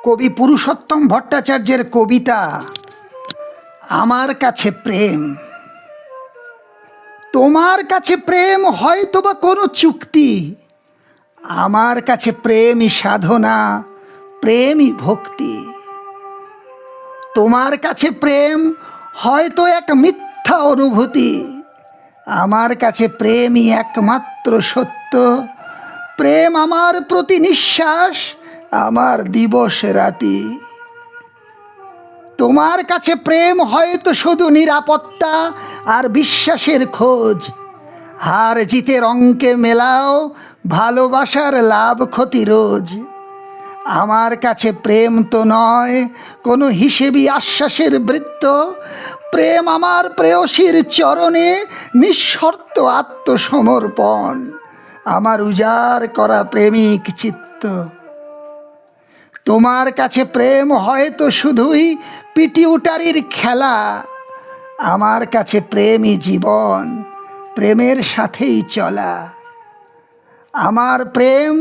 কবি পুরুষোত্তম ভট্টাচার্যের কবিতা আমার কাছে প্রেম। তোমার কাছে প্রেম হয়তো বা কোনো চুক্তি, আমার কাছে প্রেমই সাধনা, প্রেমই ভক্তি। তোমার কাছে প্রেম হয়তো এক মিথ্যা অনুভূতি, আমার কাছে প্রেমই একমাত্র সত্য। প্রেম আমার প্রতি নিঃশ্বাস, আমার দিবস রাতি। তোমার কাছে প্রেম হয়তো শুধু নিরাপত্তা আর বিশ্বাসের খোঁজ। হার জিতের অঙ্কে মেলাও ভালোবাসার লাভ ক্ষতি রোজ। আমার কাছে প্রেম তো নয় কোনো হিসেবি আশ্বাসের বৃত্ত। প্রেম আমার প্রেয়সীর চরণে নিঃশর্ত আত্মসমর্পণ, আমার উজাড় করা প্রেমিক চিত্ত। তোমার কাছে প্রেম হয়তো শুধুই পিটিউটারির খেলা, আমার কাছে প্রেমই জীবন, প্রেমের সাথেই চলা। আমার প্রেম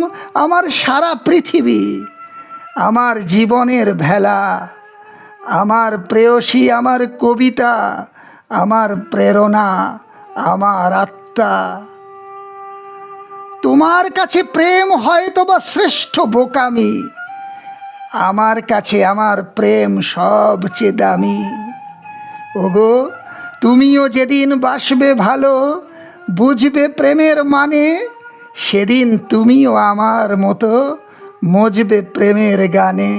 আমার সারা পৃথিবী, আমার জীবনের ভেলা। আমার প্রেয়সী আমার কবিতা, আমার প্রেরণা, আমার আত্মা। তোমার কাছে প্রেম হয়তো বা শ্রেষ্ঠ বোকামি, আমার কাছে আমার প্রেম সবচেয়ে দামি। ওগো, তুমিও যেদিন বাসবে ভালো, বুঝবে প্রেমের মানে, সেদিন তুমিও আমার মতো মজবে প্রেমের গানে।